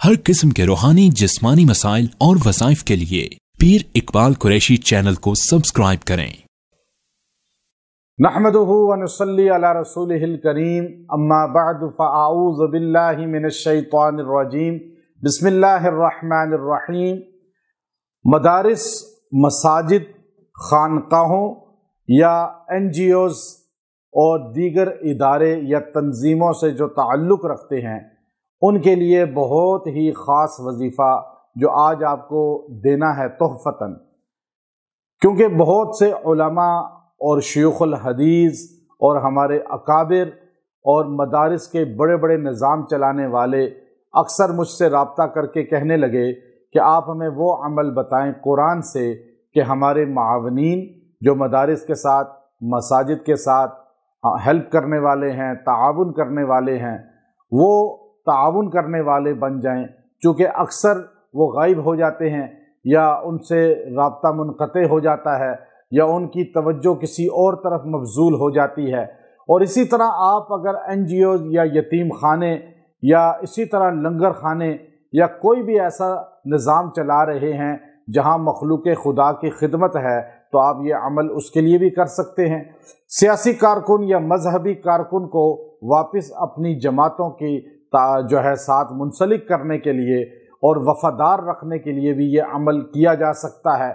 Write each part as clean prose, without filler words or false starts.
हर किस्म के रूहानी जिस्मानी मसाइल और वज़ाइफ के लिए पीर इकबाल कुरैशी चैनल को सब्सक्राइब करें। नहमदुहु व नुसल्ली अला रसूलिहिल करीम, अम्मा बअद फ़अऊज़ु बिल्लाहि मिनश शैतानिर रजीम, बिस्मिल्लाहिर रहमानिर रहीम। मदारिस, मसाजिद, खानकाहों या NGOs और दीगर इदारे या तंजीमों से जो ताल्लुक़ रखते हैं, उनके लिए बहुत ही ख़ास वजीफ़ा जो आज आपको देना है तोहफ़तन, क्योंकि बहुत से उलमा और शयूख़ुल हदीस और हमारे अकाबिर और मदारिस के बड़े बड़े निज़ाम चलाने वाले अक्सर मुझसे रब्ता करके कहने लगे कि आप हमें वो अमल बताएं कुरान से कि हमारे मावनीन जो मदारिस के साथ, मसाजिद के साथ हेल्प करने वाले हैं, ताआवुन करने वाले हैं, वो ताआवुन करने वाले बन जाएं। चूँकि अक्सर वो गायब हो जाते हैं या उनसे राब्ता मुनक़ते हो जाता है या उनकी तवज्जो किसी और तरफ मबज़ूल हो जाती है। और इसी तरह आप अगर NGOs या यतीम खाने या इसी तरह लंगर खाने या कोई भी ऐसा निज़ाम चला रहे हैं जहाँ मखलूक़ खुदा की खिदमत है, तो आप ये अमल उसके लिए भी कर सकते हैं। सियासी कारकुन या मजहबी कारकुन को वापस अपनी जमातों की जो है साथ मुंसलिक करने के लिए और वफ़ादार रखने के लिए भी ये अमल किया जा सकता है।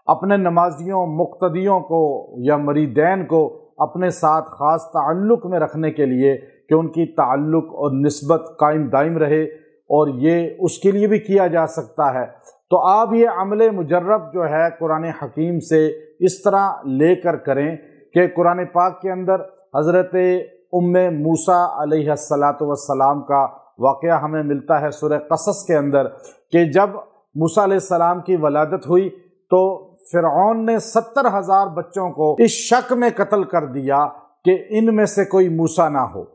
अपने नमाजियों, मुक्तदियों को या मरीदैन को अपने साथ ख़ास ताल्लुक़ में रखने के लिए कि उनकी ताल्लुक़ और निस्बत कायम दायम रहे, और ये उसके लिए भी किया जा सकता है। तो आप ये अमल मुजर्रब जो है कुरान हकीम से इस तरह लेकर करें कि कुरान पाक के अंदर हज़रत उम्मे मूसा अलैहिस्सलातु वस्सलाम का वाक़या हमें मिलता है सूरह क़सस के अंदर कि जब मूसा अलैहिस्सलाम की वलादत हुई तो फ़िरऔन ने 70,000 बच्चों को इस शक में कत्ल कर दिया कि इनमें से कोई मूसा ना हो।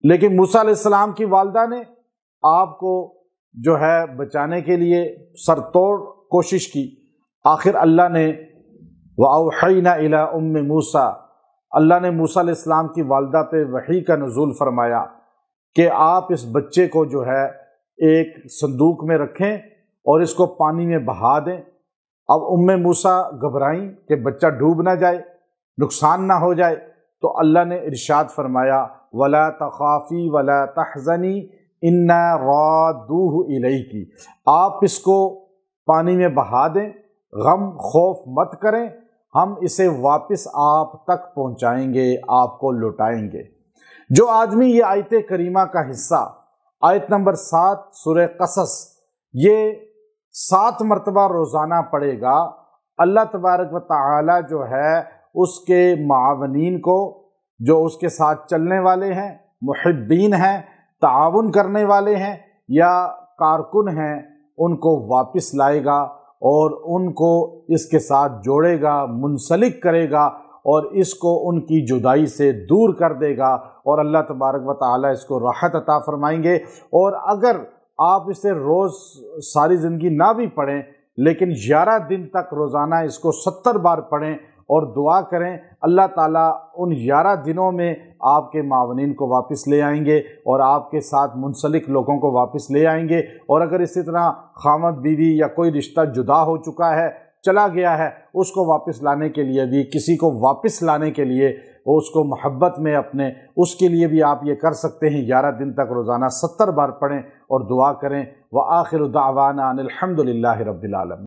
लेकिन मूसा अलैहिस्सलाम की वालदा ने आपको जो है बचाने के लिए सरतोड़ कोशिश की। आखिर अल्लाह ने वअौहैना इला उम्मी मूसा, अल्लाह ने मूसा अलैहिस्सलाम की वालदा पे वही का नुज़ूल फरमाया कि आप इस बच्चे को जो है एक संदूक में रखें और इसको पानी में बहा दें। अब उम्मे मूसा घबराईं कि बच्चा डूब ना जाए, नुकसान ना हो जाए, तो अल्लाह ने इरशाद फरमाया वला तखाफ़ी वला तहज़नी इन्ना रादूहु इलैकी, आप इसको पानी में बहा दें, गम खौफ मत करें, हम इसे वापस आप तक पहुंचाएंगे, आपको लौटाएंगे। जो आदमी ये आयत करीमा का हिस्सा आयत नंबर 7 सूरह क़सस ये 7 मरतबा रोज़ाना पढ़ेगा, अल्लाह तबारक व तआला जो है उसके मावनीन को, जो उसके साथ चलने वाले हैं, मुहिब्बीन हैं, ताआवुन करने वाले हैं या कारकुन हैं, उनको वापस लाएगा और उनको इसके साथ जोड़ेगा, मुंसलिक करेगा और इसको उनकी जुदाई से दूर कर देगा और अल्लाह तबारक व तआला इसको राहत अता फरमाएंगे। और अगर आप इसे रोज़ सारी ज़िंदगी ना भी पढ़ें, लेकिन 11 दिन तक रोज़ाना इसको 70 बार पढ़ें और दुआ करें, अल्लाह ताला उन 11 दिनों में आपके मावनीन को वापस ले आएंगे और आपके साथ मुंसलिक लोगों को वापस ले आएंगे। और अगर इसी तरह खामद बीवी या कोई रिश्ता जुदा हो चुका है, चला गया है, उसको वापस लाने के लिए भी, किसी को वापस लाने के लिए उसको मोहब्बत में अपने, उसके लिए भी आप ये कर सकते हैं। 11 दिन तक रोज़ाना 70 बार पढ़ें और दुआ करें। व आखिरु दावाना अनिल हम्दुलिल्लाहि रब्बिल आलमीन।